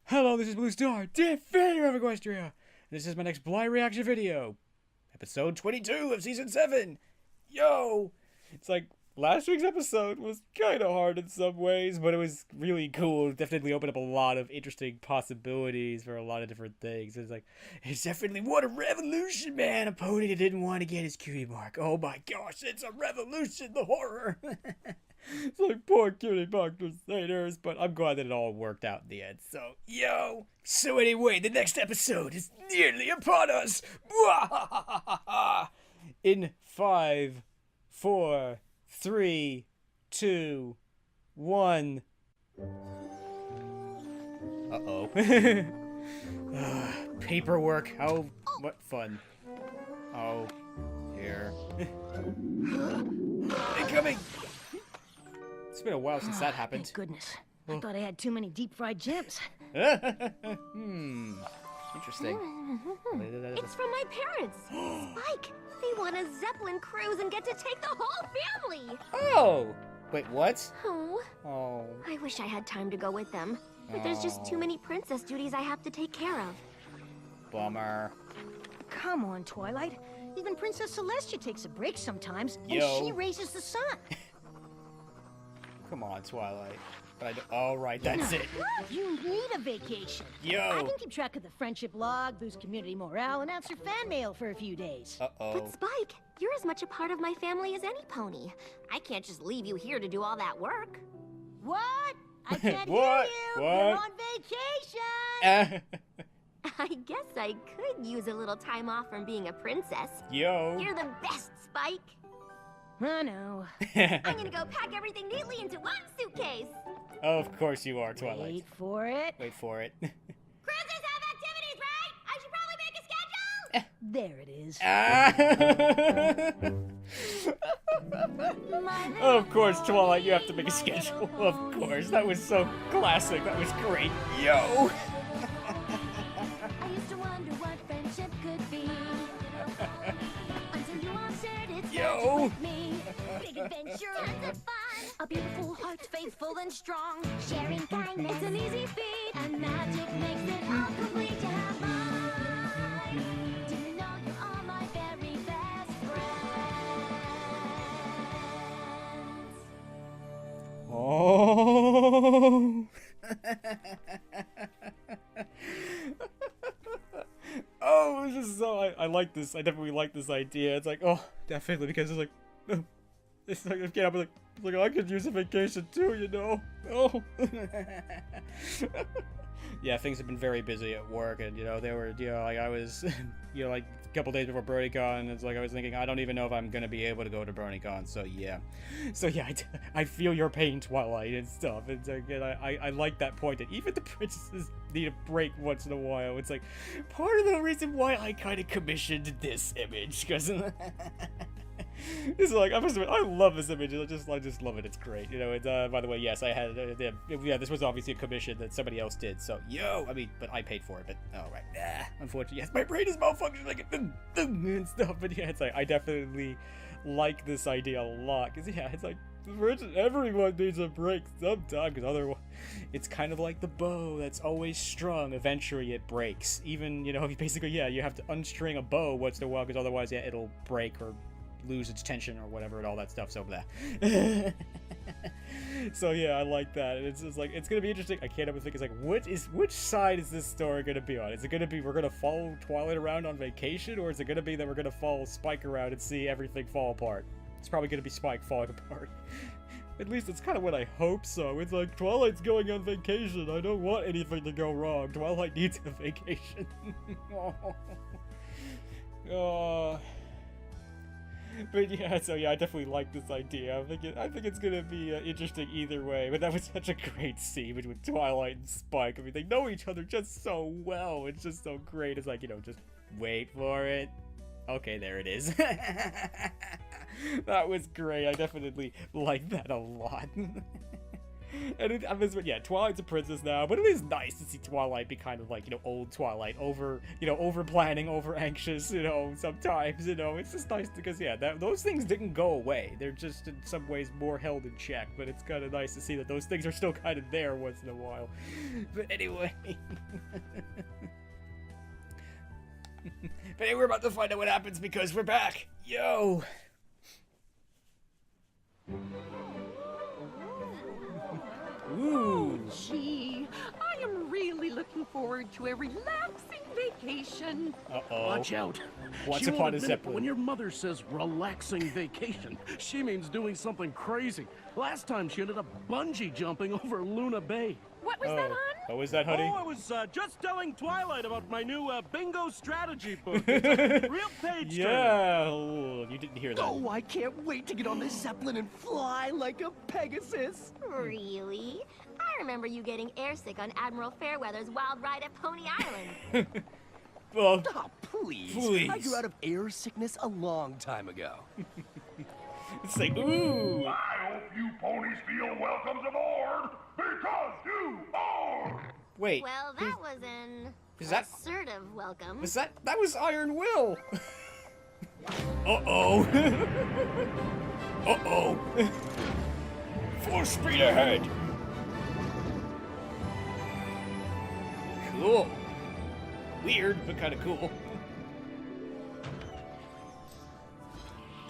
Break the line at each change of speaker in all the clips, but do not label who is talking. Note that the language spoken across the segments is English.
Hello, this is Blue Star, defender of Equestria. This is my next blind reaction video. Episode 22 of Season 7. Yo! It's like, last week's episode was kind of hard in some ways, but it was really cool. It definitely opened up a lot of interesting possibilities for a lot of different things. It's like, it's definitely what a revolution, man. A pony that didn't want to get his cutie mark. Oh my gosh, it's a revolution, the horror. It's like poor cutie mark crusaders, but I'm glad that it all worked out in the end. So, yo! So anyway, the next episode is nearly upon us. In 5, 4, 3, 2, 1. Uh-oh. Paperwork. How... what fun. Oh. Here. Incoming! It's been a while since that happened.
Thank goodness. I thought I had too many deep-fried gems.
Interesting.
It's from my parents. Spike, they want a Zepplin cruise and get to take the whole family.
Oh! Wait, what?
Oh.
Oh.
I wish I had time to go with them. But there's just too many princess duties I have to take care of.
Bummer.
Come on, Twilight. Even Princess Celestia takes a break sometimes,
Yo.
and she raises the sun.
Come on, Twilight. But alright, that's it.
You need a vacation.
Yo.
I can keep track of the friendship log, boost community morale, and answer fan mail for a few days.
Uh-oh.
But Spike, you're as much a part of my family as any pony. I can't just leave you here to do all that work.
What? I can't
What?
hear you.
What?
You're on vacation.
I guess I could use a little time off from being a princess.
Yo.
You're the best, Spike.
I know.
I'm gonna go pack everything neatly into one suitcase.
Of course you are, Twilight.
Wait for it.
Wait for it.
Cruisers have activities, right? I should probably make a schedule.
Of course, Twilight, you have to make a schedule. Of course. That was so classic. That was great. Yo.
I used to wonder what friendship could be. Until you answered it's
Yo.
with me. Big adventure, tons of fun. A beautiful heart, faithful and strong. Sharing kindness, it's an easy feat. And magic makes it all complete. You have mine. Do you know you are my very best friends?
Oh. Oh, this is so. I like this. I definitely like this idea. It's like, oh, definitely, because it's like, okay, I'm like, I could use a vacation too, you know. Oh. Yeah, things have been very busy at work, and they were, like I was, like a couple days before BronyCon, it's like I was thinking I don't even know if I'm gonna be able to go to BronyCon. So yeah, I feel your pain, Twilight, and stuff. And again, I like that point that even the princesses need a break once in a while. It's like part of the reason why I kind of commissioned this image, because. It's like I love this image. I just love it. It's great. It's by the way, yes, I had yeah. This was obviously a commission that somebody else did. So yo, I mean, but I paid for it. But all right, unfortunately, yes, my brain is malfunctioning like and stuff. But yeah, it's like I definitely like this idea a lot because yeah, it's like everyone needs a break sometime because otherwise, it's kind of like the bow that's always strung. Eventually, it breaks. Even basically, yeah, you have to unstring a bow once in a while because otherwise, yeah, it'll break or lose its tension or whatever and all that stuff. So that. So yeah, I like that. And it's just like it's gonna be interesting. I can't ever think. It's like which side is this story gonna be on? Is it gonna be we're gonna follow Twilight around on vacation, or is it gonna be that we're gonna follow Spike around and see everything fall apart? It's probably gonna be Spike falling apart. At least it's kind of what I hope so. It's like Twilight's going on vacation. I don't want anything to go wrong. Twilight needs a vacation. Oh. But yeah, so yeah, I definitely like this idea. I think it's gonna be interesting either way. But that was such a great scene between Twilight and Spike. I mean, they know each other just so well. It's just so great. It's like just wait for it. Okay, there it is. That was great. I definitely like that a lot. And I was, yeah, Twilight's a princess now, but it is nice to see Twilight be kind of like, you know, old Twilight, over planning, over anxious, you know, sometimes, you know, it's just nice because, yeah, those things didn't go away. They're just in some ways more held in check, but it's kind of nice to see that those things are still kind of there once in a while. But anyway. But anyway, we're about to find out what happens because we're back. Yo! Ooh.
Gee, I am really looking forward to a relaxing vacation.
Uh-oh.
Watch out.
Once
She
upon
won't
a
admit it, but
Zepplin.
when your mother says relaxing vacation, she means doing something crazy. Last time she ended up bungee jumping over Luna Bay.
What was that, hon?
Oh, was that, honey?
Oh, I was just telling Twilight about my new bingo strategy book. It's a real page turner.
Yeah, oh, you didn't hear that.
Oh, I can't wait to get on this Zeppelin and fly like a Pegasus.
Really? I remember you getting airsick on Admiral Fairweather's wild ride at Pony Island.
Well,
Oh, please.
Please.
I grew out of air sickness a long time ago.
it's like, ooh.
I hope you ponies feel welcomed aboard, because you are!
Wait,
Well, that was an
is that-
assertive welcome.
that was Iron Will. Uh-oh. Uh-oh. Full speed ahead. Cool. Weird, but kind of cool.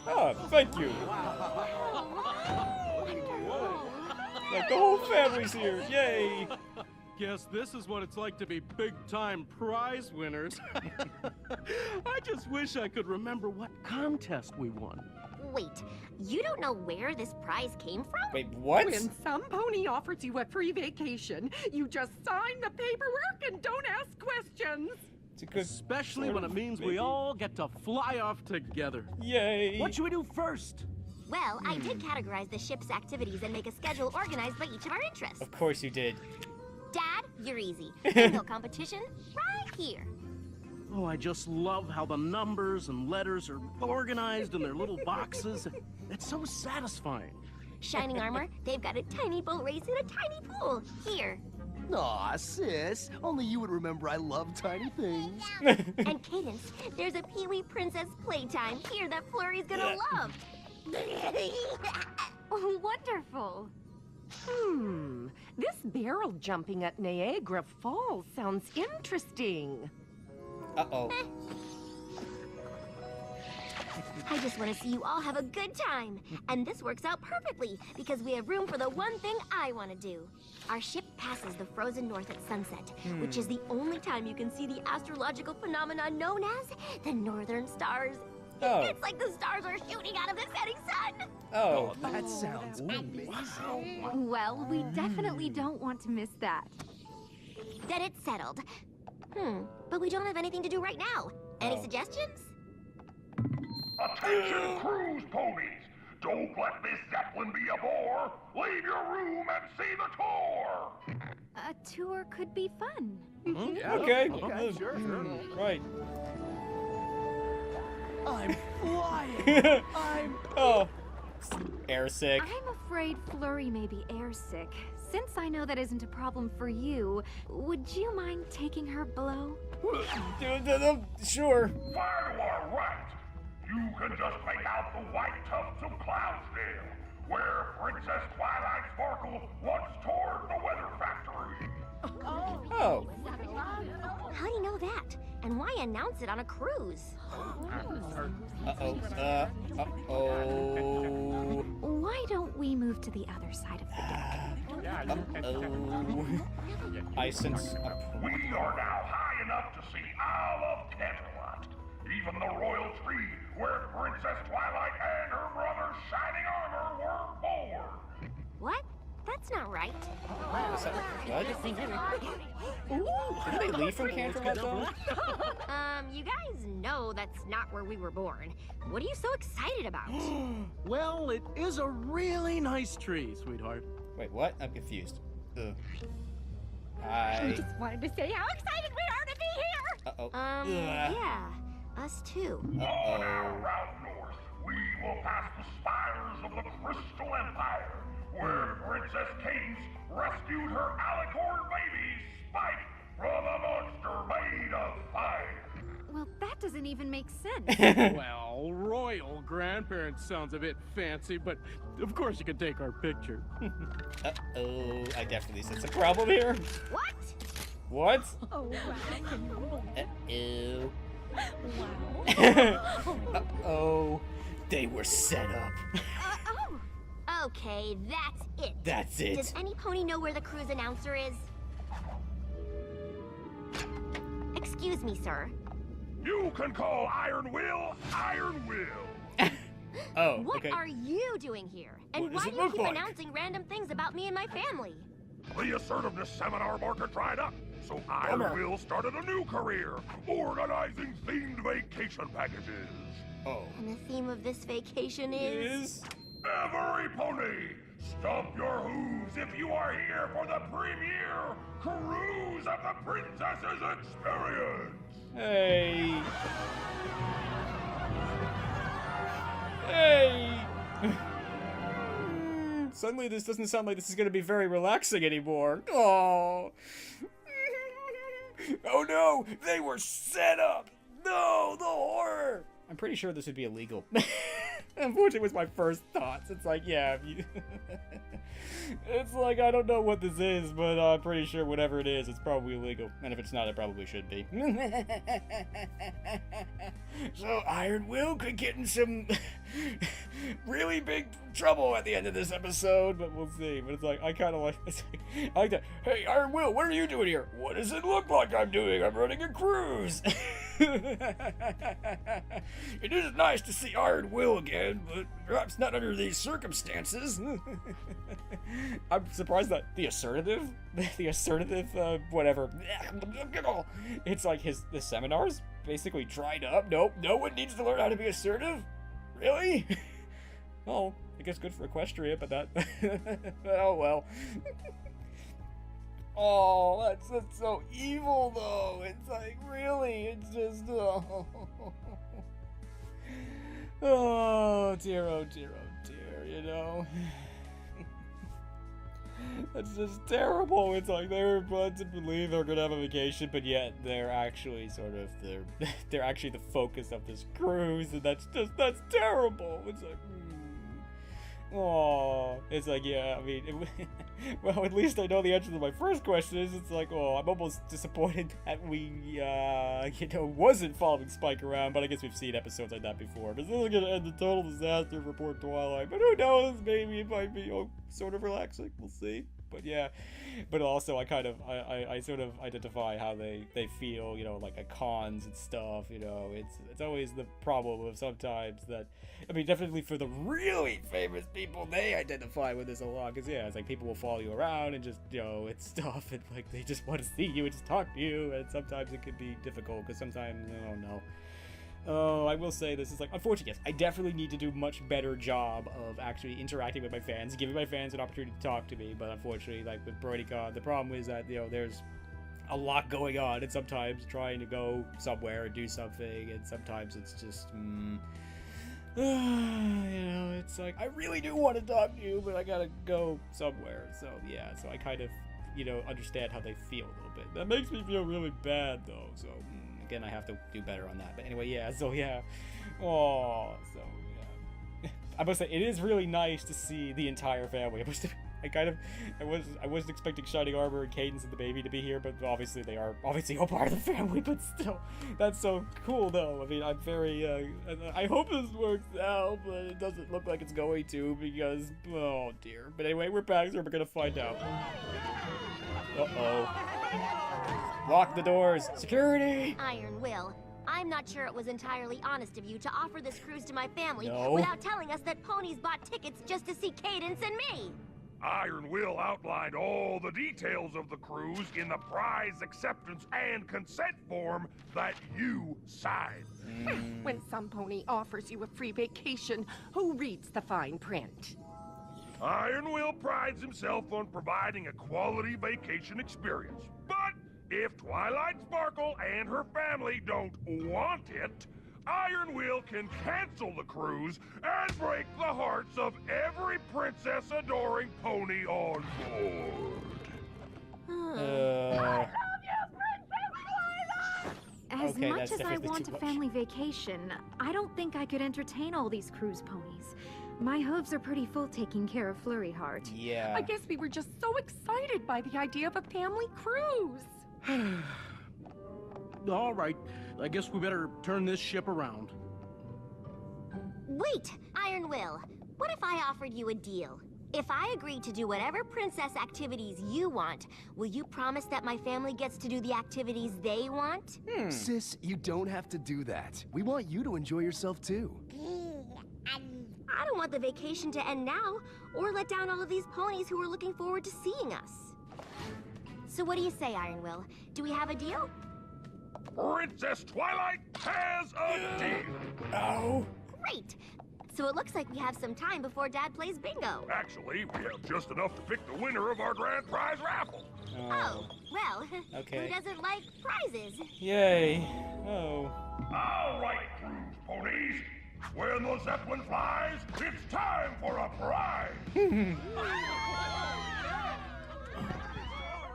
Ah, thank you. Like the whole family's here. Yay.
Guess this is what it's like to be big-time prize winners. I just wish I could remember what contest we won.
Wait, you don't know where this prize came from?
Wait, what?
When some pony offers you a free vacation, you just sign the paperwork and don't ask questions.
It's a good
Especially
sort
when
of,
it means
maybe.
we all get to fly off together.
Yay.
What should we do first?
Well, I did categorize the ship's activities and make a schedule organized by each of our interests.
Of course you did.
Dad, you're easy. Bingo competition, right here.
Oh, I just love how the numbers and letters are organized in their little boxes. It's so satisfying.
Shining armor, they've got a tiny boat race in a tiny pool. Here.
Aw, sis. Only you would remember I love tiny things.
And Cadence, there's a Pee-wee Princess playtime here that Flurry's gonna love. Wonderful.
This barrel jumping at Niagara Falls sounds interesting.
Uh-oh.
I just want to see you all have a good time. And this works out perfectly because we have room for the one thing I want to do. Our ship passes the frozen north at sunset, which is the only time you can see the astrological phenomenon known as the northern stars.
Oh.
It's like the stars are shooting out of the setting sun.
Oh.
That sounds amazing.
Well, we definitely don't want to miss that.
Then it's settled. But we don't have anything to do right now. Any
Oh.
suggestions?
Attention cruise ponies! Don't let this Zeppelin be a bore! Leave your room and see the tour!
A tour could be fun.
Okay.
Sure.
Right.
I'm flying. I'm
Oh. Airsick.
I'm afraid Flurry may be airsick. Since I know that isn't a problem for you, would you mind taking her below?
Sure.
Far to our right, you can just make out the white tufts of Cloudsdale, where Princess Twilight Sparkle once toured the weather factory.
Oh.
How do you know that? And why announce it on a cruise?
Uh-oh. Uh-oh.
Why don't we move to the other side of the deck?
Uh-oh. I sense a...
We are now high enough to see all of Canterlot, even the royal tree where Princess Twilight and her brother Shining Armor were born.
What? That's not right.
Is that what? Did they leave from Canterlot, though?
You guys know that's not where we were born. What are you so excited about?
Well, it is a really nice tree, sweetheart.
Wait, what? I'm confused. Ugh.
I just wanted to say how excited we are to be here.
Uh-oh.
Yeah, us too.
On our route north, we will pass the spires of the Crystal Empire, where Princess Cadence rescued her alicorn baby, Spike, from a monster made of fire.
Well, that doesn't even make sense.
Well, royal grandparents sounds a bit fancy, but of course you can take our picture.
Uh-oh, I definitely sense a problem here.
What?
What?
Oh, wow.
Uh-oh.
Wow.
Uh-oh. They were set up.
Oh. Okay, that's it.
That's it.
Does any pony know where the cruise announcer is? Excuse me, sir.
You can call Iron Will, Iron Will.
Oh,
What
okay.
are you doing here? And
What does
why
it
do you
look
keep
like?
announcing random things about me and my family?
The assertiveness seminar marker dried up, so Iron
Bummer.
Will started a new career, organizing themed vacation packages.
Oh.
And the theme of this vacation is...
Every pony, stomp your hooves if you are here for the premiere Cruise of the Princess's Experience.
Hey. Hey. Suddenly this doesn't sound like this is gonna be very relaxing anymore. Oh. Oh no, they were set up. No, the horror. I'm pretty sure this would be illegal. Unfortunately, it was my first thoughts. It's like, yeah, if you... It's like, I don't know what this is, but I'm pretty sure whatever it is, it's probably illegal. And if it's not, it probably should be. So Iron Will could get in some really big trouble at the end of this episode, but we'll see. But it's like, I kind of like, I like that. Hey, Iron Will, what are you doing here? What does it look like I'm doing? I'm running a cruise. It is nice to see Iron Will again, but perhaps not under these circumstances. I'm surprised that the assertive, whatever. It's like the seminars basically dried up. Nope, no one needs to learn how to be assertive. Really? Oh, I guess good for Equestria, but that. Oh well. Oh, that's so evil though. It's like, really, it's just. Oh dear, oh dear, oh dear, you know. That's just terrible. It's like they're led to believe they're gonna have a vacation, but yet they're actually sort of they're actually the focus of this cruise, and that's terrible. It's like, oh, it's like, yeah. I mean, well, at least I know the answer to my first question. Is it's like, oh, I'm almost disappointed that we wasn't following Spike around, but I guess we've seen episodes like that before. Because this is gonna end in total disaster for poor Twilight. But who knows? Maybe it might be sort of relaxing. We'll see. But yeah, but also I sort of identify how they feel, like at cons and stuff. It's always the problem of sometimes that, I mean, definitely for the really famous people, they identify with this a lot, because yeah, it's like people will follow you around and just it's stuff, and like they just want to see you and just talk to you, and sometimes it could be difficult because sometimes Oh, I will say this is like, unfortunately, yes, I definitely need to do much better job of actually interacting with my fans, giving my fans an opportunity to talk to me, but unfortunately, like with BronyCon, the problem is that, there's a lot going on, and sometimes trying to go somewhere and do something, and sometimes it's just, it's like, I really do want to talk to you, but I gotta go somewhere, so yeah, so I kind of, understand how they feel a little bit. That makes me feel really bad, though, so... Again, I have to do better on that. But anyway, yeah, so yeah. Oh, so yeah. I must say, it is really nice to see the entire family. I wasn't expecting Shining Armor and Cadence and the baby to be here, but obviously they are all part of the family, but still, that's so cool though. I mean, I'm very, I hope this works out, but it doesn't look like it's going to, because, oh dear. But anyway, we're back, so we're gonna find out. Uh-oh. Lock the doors. Security!
Iron Will, I'm not sure it was entirely honest of you to offer this cruise to my family
No.
without telling us that ponies bought tickets just to see Cadence and me.
Iron Will outlined all the details of the cruise in the prize acceptance and consent form that you signed.
When some pony offers you a free vacation, who reads the fine print?
Iron Will prides himself on providing a quality vacation experience. But if Twilight Sparkle and her family don't want it, Iron Wheel can cancel the cruise and break the hearts of every princess-adoring pony on board.
As
Okay,
much
that's
as I
definitely
want
too
a
much.
family vacation, I don't think I could entertain all these cruise ponies. My hooves are pretty full taking care of Flurry Heart.
Yeah.
I guess we were just so excited by the idea of a family cruise.
All right, I guess we better turn this ship around.
Wait, Iron Will. What if I offered you a deal? If I agree to do whatever princess activities you want, will you promise that my family gets to do the activities they want?
Sis, you don't have to do that. We want you to enjoy yourself too.
I don't want the vacation to end now, or let down all of these ponies who are looking forward to seeing us. So what do you say, Iron Will? Do we have a deal?
Princess Twilight has a deal.
Oh.
Great! So it looks like we have some time before Dad plays bingo.
Actually, we have just enough to pick the winner of our grand prize raffle.
Oh, well,
Okay.
who doesn't like prizes?
Yay. Oh.
All right, cruise ponies. When the Zeppelin flies, it's time for a prize.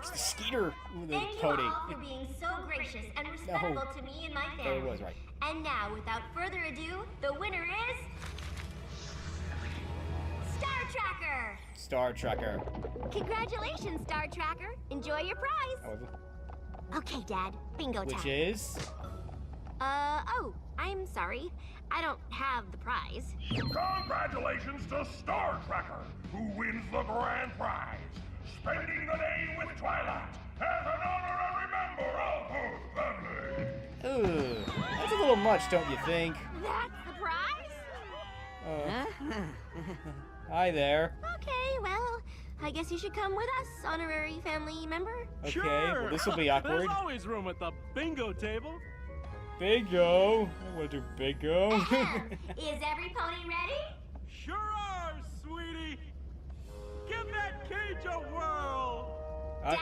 It's the Skeeter. The
Thank you
pony.
all for being so gracious and respectful to me and my
There
family.
it was, right.
And now, without further ado, the winner is... Star Tracker!
Star Tracker.
Congratulations, Star Tracker. Enjoy your prize.
Oh,
Okay, Dad. Bingo time.
which is?
Oh, I'm sorry. I don't have the prize.
Congratulations to Star Tracker, who wins the grand prize. Spending the day with Twilight as an honorary member of her family.
Ugh. That's a little much, don't you think?
That's the prize?
Hi there.
Okay, well, I guess you should come with us, honorary family member.
Okay,
Sure.
well, this will be awkward.
There's always room at the bingo table.
Bingo. I want to do bingo.
Is every pony ready?
Sure are, sweetie. Give that cage a whirl.
Dad,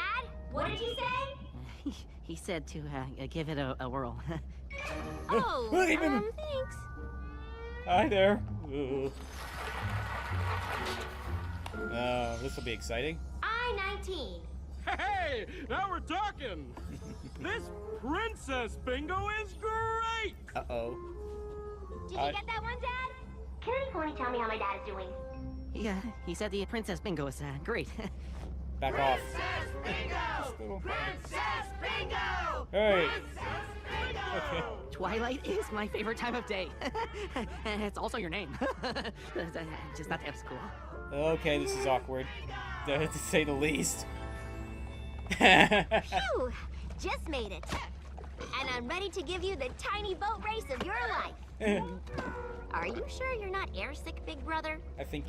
what did you say?
He said to give it a whirl.
Oh,
Hey, baby.
thanks.
Hi there. Ugh. This will be exciting.
I-19.
Hey, now we're talking. This princess bingo is great.
Uh-oh.
Did you get that one, Dad? Can any pony tell me how my dad is doing?
Yeah, he said the princess bingo is great.
Back off.
Princess Bingo!
Hey. Okay.
Twilight is my favorite time of day. And it's also your name. Just thought that was cool.
Okay, this is awkward, to say the least.
Phew! Just made it. And I'm ready to give you the tiny boat race of your life. Are you sure you're not airsick, big brother?
I think.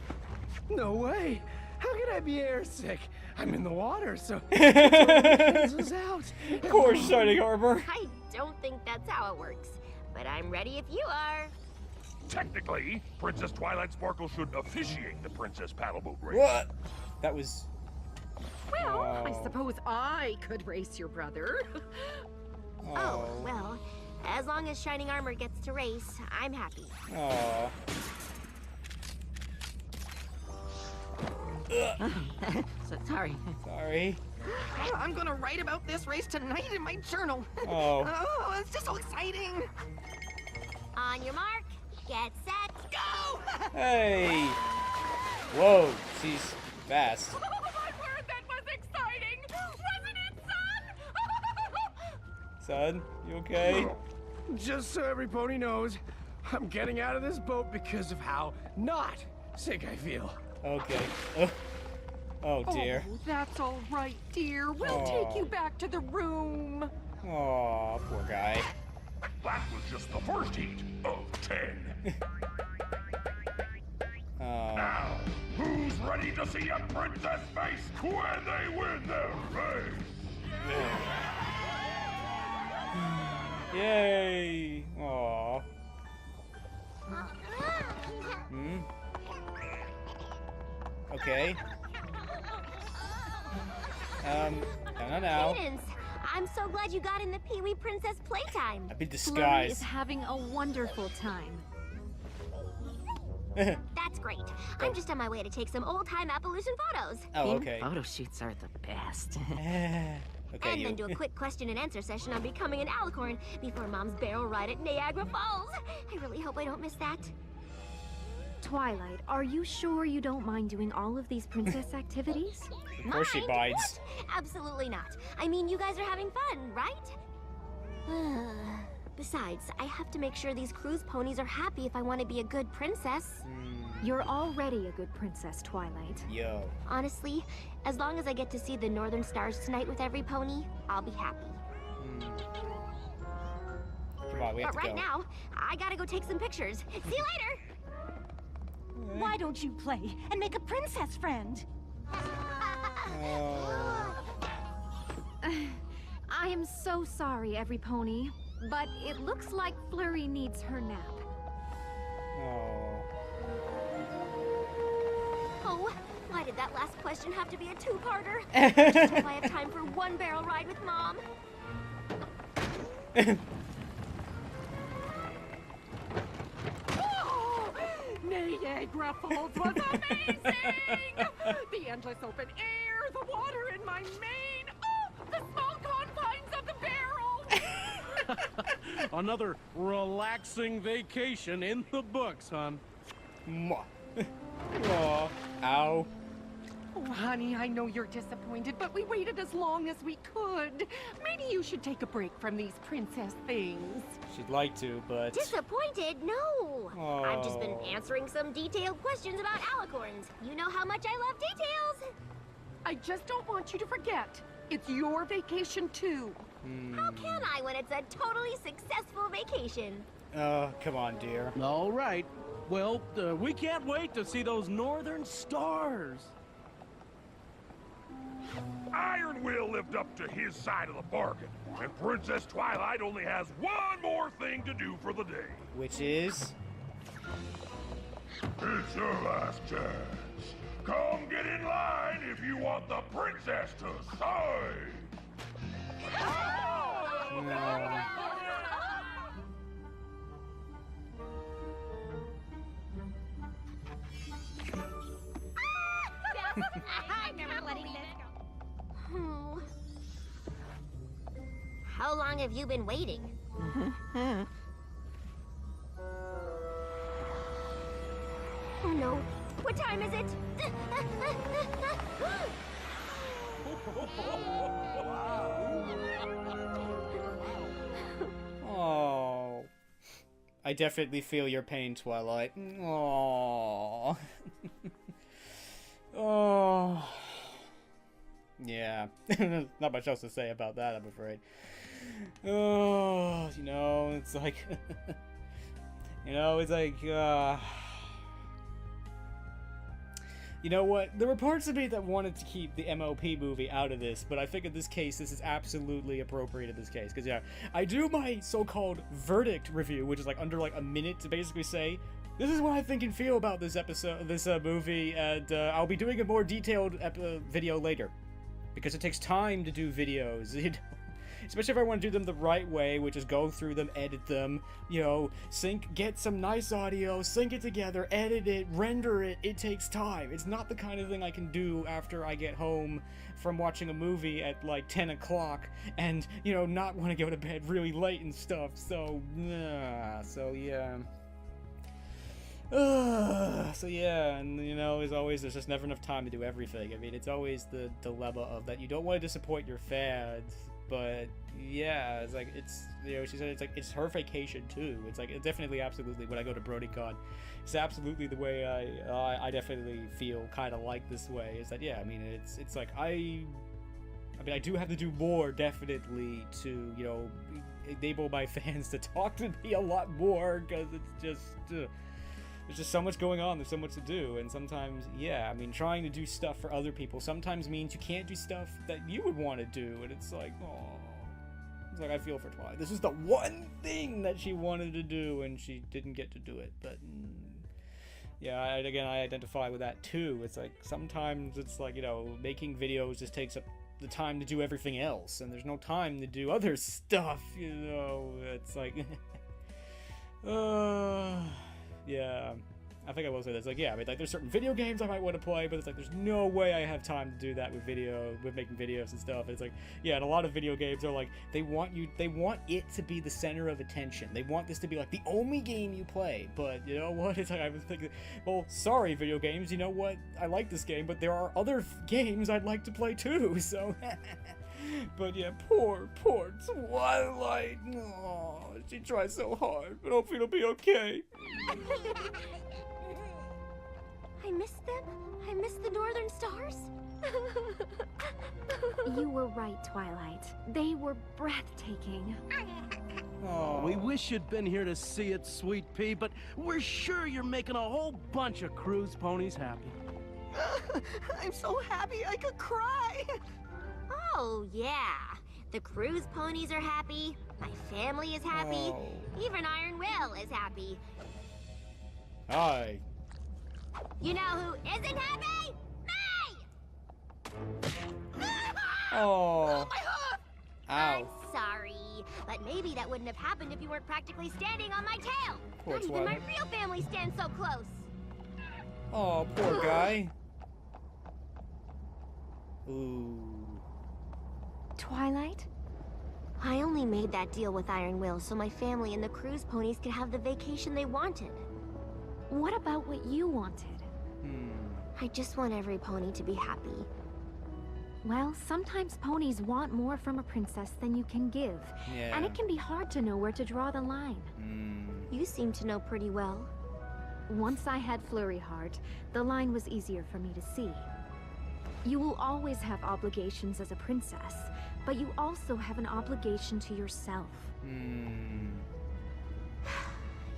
No way. How can I be airsick? I'm in the water, so cancels out.
Poor Shining Armor.
I don't think that's how it works. But I'm ready if you are.
Technically, Princess Twilight Sparkle should officiate the Princess Paddleboat race.
What? That was.
Well, I
Oh.
suppose I could race your brother.
Oh, well, as long as Shining Armor gets to race, I'm happy.
Aw.
Sorry.
Sorry.
I'm gonna write about this race tonight in my journal.
Oh.
Oh, it's just so exciting.
On your mark, get set, go!
Hey. Whoa. She's fast.
Oh, my word, that was exciting! Wasn't it, son?
Son, you okay?
Just so every pony knows, I'm getting out of this boat because of how not sick I feel.
Okay. Oh dear.
Oh, that's all right, dear. We'll take you back to the room.
Aw, poor guy.
That was just the first heat of 10. Now, who's ready to see a princess face when they win their race?
Yay. Aw. Hmm. Okay. No.
Kittens, I'm so glad you got in the Pee-wee Princess playtime.
I've been
Flurry is
disguised.
having a wonderful time.
That's great. I'm just on my way to take some old-time Appaloosan photos.
Oh,
Theme
okay.
Photo shoots are the best.
Okay,
And
you.
then do a quick question and answer session on becoming an alicorn before Mom's barrel ride at Niagara Falls. I really hope I don't miss that.
Twilight, are you sure you don't mind doing all of these princess activities?
Of course she
Mind?
bides.
What? Absolutely not. I mean, you guys are having fun, right? Besides, I have to make sure these cruise ponies are happy if I want to be a good princess.
You're already a good princess, Twilight.
Yo.
Honestly, as long as I get to see the northern stars tonight with every pony, I'll be happy.
Come on, we have
But
to
right
go.
now, I gotta go take some pictures. See you later!
Why don't you play and make a princess friend?
Oh.
I am so sorry, every pony, but it looks like Flurry needs her nap.
Oh.
Oh, why did that last question have to be a two-parter? I just hope I have time for one barrel ride with Mom.
Niagara Falls was amazing! The endless open air, the water in my mane, the small confines of the barrel!
Another relaxing vacation in the books, hon.
Mwah. Aw. Ow.
Oh, honey, I know you're disappointed, but we waited as long as we could. Maybe you should take a break from these princess things.
She'd like to, but...
Disappointed? No! I've just been
Oh.
answering some detailed questions about alicorns. You know how much I love details!
I just don't want you to forget. It's your vacation, too.
How can I when it's a totally successful vacation?
Oh, come on, dear.
All right. Well, we can't wait to see those northern stars.
Iron Will lived up to his side of the bargain, and Princess Twilight only has one more thing to do for the day.
Which is...
It's your last chance. Come get in line if you want the princess to sign.
I'm never letting this go. How long have you been waiting? Oh no, what time is it?
Oh. I definitely feel your pain, Twilight. Oh. Oh. Yeah. Not much else to say about that, I'm afraid. Oh, you know, it's like... you know, it's like, you know what? There were parts of me that wanted to keep the MLP movie out of this, but I think in this case, this is absolutely appropriate in this case. Because, yeah, I do my so-called verdict review, which is like under like a minute to basically say, this is what I think and feel about this episode, this movie, and I'll be doing a more detailed video later. Because it takes time to do videos, you know? Especially if I want to do them the right way, which is go through them, edit them, you know, get some nice audio, sync it together, edit it, render it. It takes time. It's not the kind of thing I can do after I get home from watching a movie at like 10 o'clock and, you know, not want to go to bed really late and stuff. So yeah. So yeah, and you know, as always, there's just never enough time to do everything. I mean, it's always the dilemma of that you don't want to disappoint your fans, but yeah, it's like, it's, you know, she said it's like, it's her vacation too. It's like, it's definitely, absolutely, when I go to BronyCon, it's absolutely the way I definitely feel kind of like this way, is that, yeah, I mean, it's like, I mean, I do have to do more, definitely, to, you know, enable my fans to talk to me a lot more, because it's just, there's just so much going on, there's so much to do, and sometimes, yeah, I mean, trying to do stuff for other people sometimes means you can't do stuff that you would want to do, and it's like, oh, it's like, I feel for Twilight. This is the one thing that she wanted to do, and she didn't get to do it, but, yeah, again, I identify with that too. It's like, sometimes it's like, you know, making videos just takes up, the time to do everything else, and there's no time to do other stuff, you know. It's like, yeah. I think I will say this, like, yeah, I mean, like, there's certain video games I might want to play, but it's like, there's no way I have time to do that with making videos and stuff. It's like, yeah, and a lot of video games are like, they want it to be the center of attention. They want this to be, like, the only game you play, but, you know what, it's like, I was thinking, well, sorry, video games, you know what, I like this game, but there are other games I'd like to play, too, so, but, yeah, poor Twilight, oh, she tried so hard, but hopefully it'll be okay.
I missed them? I missed the northern stars?
You were right, Twilight. They were breathtaking.
Oh.
We wish you'd been here to see it, Sweet Pea, but we're sure you're making a whole bunch of cruise ponies happy.
I'm so happy I could cry.
Oh, yeah. The cruise ponies are happy. My family is happy.
Oh.
Even Iron Will is happy.
Hi.
You know who isn't happy? Me!
Oh.
My hoof!
Ow.
I'm sorry, but maybe that wouldn't have happened if you weren't practically standing on my tail.
Poor
Not even my
Twilight.
real family stands so close.
Oh, poor guy. Ooh.
Twilight?
I only made that deal with Iron Will so my family and the cruise ponies could have the vacation they wanted.
What about what you wanted?
I just want every pony to be happy.
Well, sometimes ponies want more from a princess than you can give.
Yeah.
And it can be hard to know where to draw the line.
You seem to know pretty well.
Once I had Flurry Heart, the line was easier for me to see. You will always have obligations as a princess, but you also have an obligation to yourself.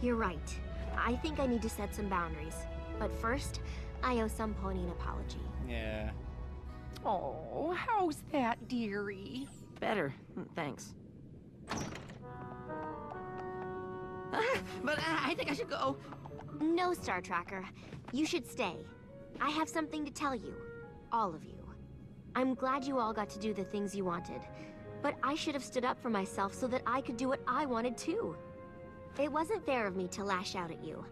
You're right. I think I need to set some boundaries. But first, I owe some pony an apology.
Yeah.
Oh, how's that, dearie?
Better, thanks. But I think I should go.
No, Star Tracker. You should stay. I have something to tell you. All of you. I'm glad you all got to do the things you wanted. But I should have stood up for myself so that I could do what I wanted too. It wasn't fair of me to lash out at you.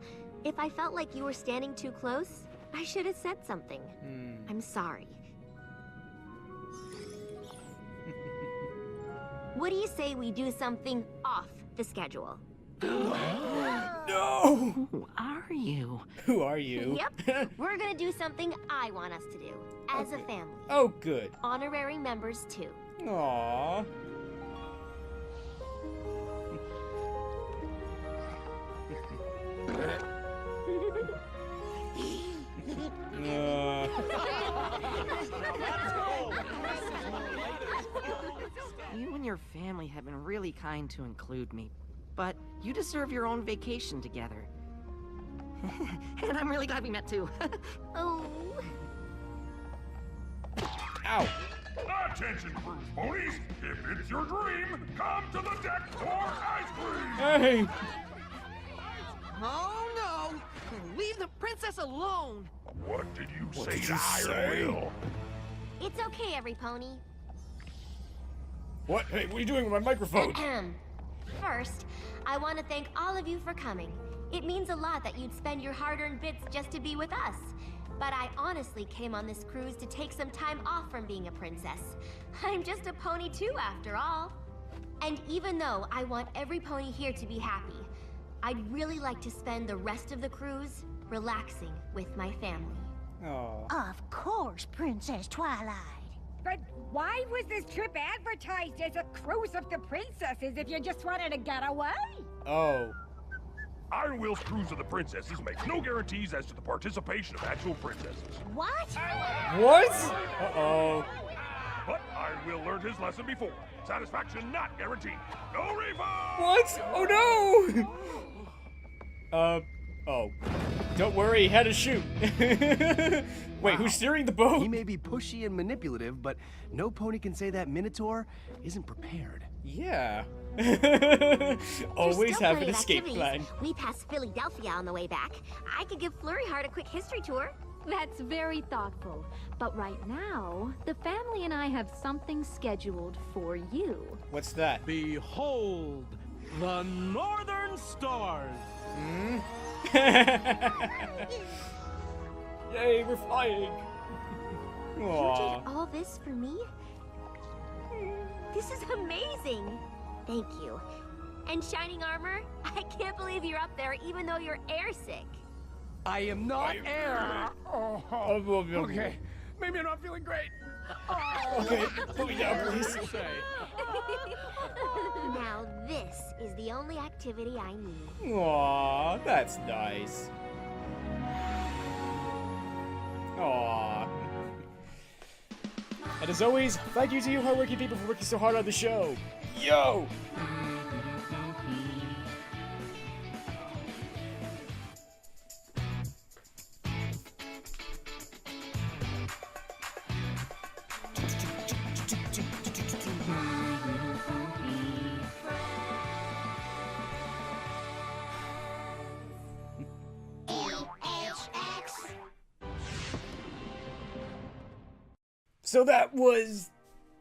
If I felt like you were standing too close, I should have said something. I'm sorry. What do you say we do something off the schedule?
No!
Who are you?
Who are you?
Yep, we're gonna do something I want us to do, as a family.
Oh, good.
Honorary members, too.
Aww.
You and your family have been really kind to include me, but you deserve your own vacation together. And I'm really glad we met too.
Oh.
Ow.
Attention, cruise ponies! If it's your dream, come to the deck for ice cream!
Hey.
Oh no! Leave the princess alone!
What did you
What
say
did
to
you say?
Iron Will?
It's okay, every pony.
What? Hey, what are you doing with my microphone?
First, I want to thank all of you for coming. It means a lot that you'd spend your hard-earned bits just to be with us. But I honestly came on this cruise to take some time off from being a princess. I'm just a pony too, after all. And even though I want every pony here to be happy, I'd really like to spend the rest of the cruise relaxing with my family.
Oh.
Of course, Princess Twilight.
But why was this trip advertised as a cruise of the princesses if you just wanted to get away?
Oh.
Iron Will's Cruise of the Princesses makes no guarantees as to the participation of actual princesses.
What?
What? Uh-oh.
But Iron Will learned his lesson before. Satisfaction not guaranteed. No refund!
What? Oh no! Oh. Don't worry, he had to shoot. Wait, who's steering the boat?
He may be pushy and manipulative, but no pony can say that Minotaur isn't prepared.
Yeah.
There's
Always
still
have
plenty
an
of
escape
activities.
plan.
We passed Philadelphia on the way back. I could give Flurry Heart a quick history tour.
That's very thoughtful. But right now, the family and I have something scheduled for you.
What's that?
Behold, the Northern Stars.
Yay, we're flying!
You
Aww.
did all this for me? This is amazing. Thank you. And Shining Armor, I can't believe you're up there even though you're airsick.
I am not air. Oh, okay. Maybe I'm not feeling great.
Okay, put me down, please.
Now this is the only activity I need.
Aw, that's nice. Aw. And as always, thank you to you hardworking people for working so hard on the show. Yo! So that was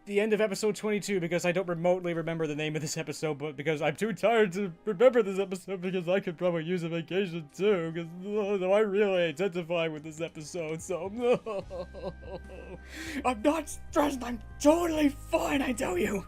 the end of episode 22, because I don't remotely remember the name of this episode, but because I'm too tired to remember this episode, because I could probably use a vacation too, because I really identify with this episode, so I'm not stressed, I'm totally fine, I tell you.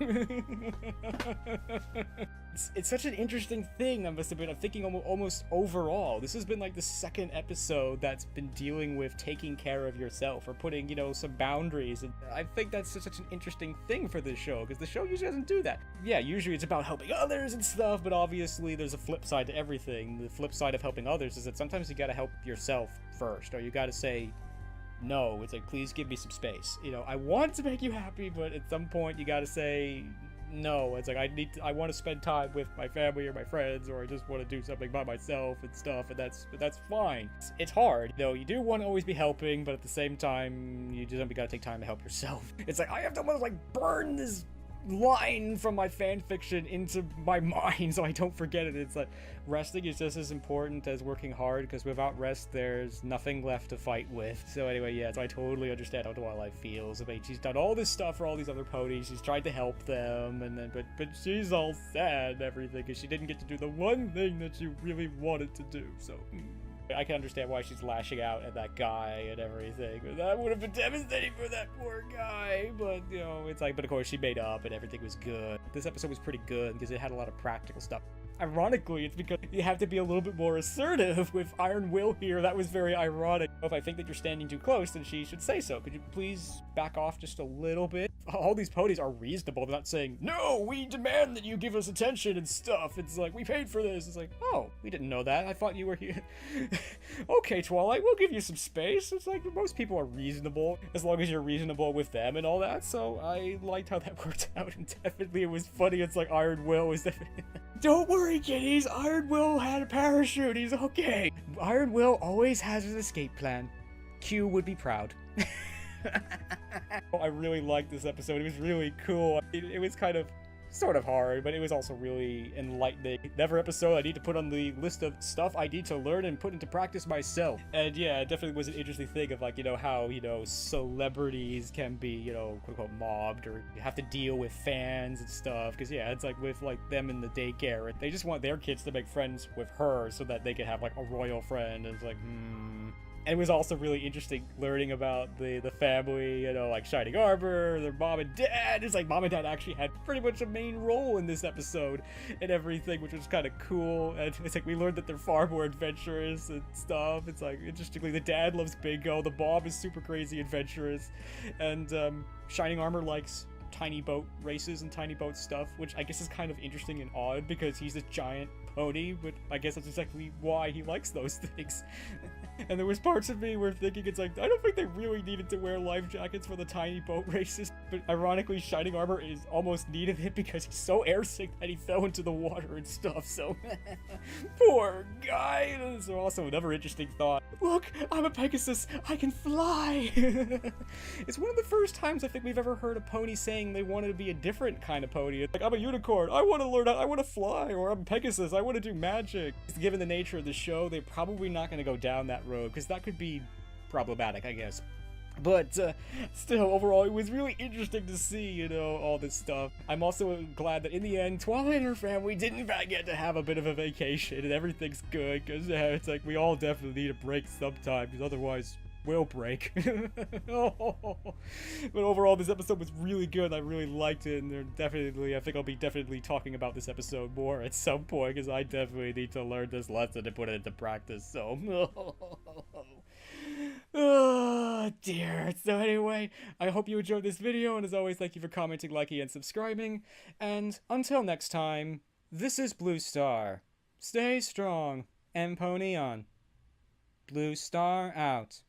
It's such an interesting thing, I must admit. I'm thinking almost overall. This has been like the second episode that's been dealing with taking care of yourself, or putting, you know, some boundaries. And I think that's such an interesting thing for this show, because the show usually doesn't do that. Yeah, usually it's about helping others and stuff, but obviously there's a flip side to everything. The flip side of helping others is that sometimes you gotta help yourself first, or you gotta say, no, it's like, please give me some space. You know, I want to make you happy, but at some point you gotta say, no, it's like I want to spend time with my family or my friends, or I just want to do something by myself and stuff, and that's fine. It's hard, though. You do want to always be helping, but at the same time, you just gotta take time to help yourself. It's like I have to almost like burn this line from my fan fiction into my mind so I don't forget it. It's like resting is just as important as working hard, because without rest there's nothing left to fight with. So anyway, yeah, so I totally understand how Twilight feels. I mean, she's done all this stuff for all these other ponies, she's tried to help them, and then but she's all sad and everything because she didn't get to do the one thing that she really wanted to do. So I can understand why she's lashing out at that guy and everything. That would have been devastating for that poor guy. But, you know, it's like, but of course she made up and everything was good. This episode was pretty good because it had a lot of practical stuff. Ironically, it's because you have to be a little bit more assertive with Iron Will here. That was very ironic. If I think that you're standing too close, then she should say so. Could you please back off just a little bit? All these ponies are reasonable. They're not saying, no, we demand that you give us attention and stuff. It's like, we paid for this. It's like, oh, we didn't know that. I thought you were here. Okay, Twilight, we'll give you some space. It's like, most people are reasonable, as long as you're reasonable with them and all that. So I liked how that worked out, and definitely it was funny. It's like Iron Will was definitely... Don't worry, kiddies. Iron Will had a parachute. He's okay. Iron Will always has an escape plan. Q would be proud. I really liked this episode. It was really cool. It was kind of sort of hard, but it was also really enlightening. Never episode I need to put on the list of stuff I need to learn and put into practice myself. And yeah, it definitely was an interesting thing of like, you know, how, you know, celebrities can be, you know, quote unquote mobbed, or you have to deal with fans and stuff. Because yeah, it's like with like them in the daycare, they just want their kids to make friends with her so that they can have like a royal friend. And it's like, And it was also really interesting learning about the family, you know, like Shining Armor, their mom and dad. It's like mom and dad actually had pretty much a main role in this episode and everything, which was kind of cool. And it's like we learned that they're far more adventurous and stuff. It's like, interestingly, the dad loves bingo, the mom is super crazy adventurous, and Shining Armor likes tiny boat races and tiny boat stuff, which I guess is kind of interesting and odd because he's a giant pony, but I guess that's exactly why he likes those things. And there was parts of me where thinking, it's like, I don't think they really needed to wear life jackets for the tiny boat races, but ironically Shining Armor is almost needed it because he's so airsick that he fell into the water and stuff, so poor guy. So also another interesting thought, look, I'm a Pegasus, I can fly. It's one of the first times I think we've ever heard a pony saying they wanted to be a different kind of pony. Like, I'm a unicorn, I want to learn, I want to fly, or I'm a Pegasus, I want to do magic. Given the nature of the show, they're probably not going to go down that road, because that could be problematic, I guess. But still, overall, it was really interesting to see, you know, all this stuff. I'm also glad that in the end, Twilight and her family did in fact get to have a bit of a vacation, and everything's good, because it's like we all definitely need a break sometime, because otherwise we'll break. But overall, this episode was really good. I really liked it, and I think I'll be definitely talking about this episode more at some point, because I definitely need to learn this lesson and put it into practice, so... Oh dear. So anyway, I hope you enjoyed this video, and as always, thank you for commenting, liking, and subscribing. And until next time, this is Blue Star. Stay strong and pony on. Blue Star out.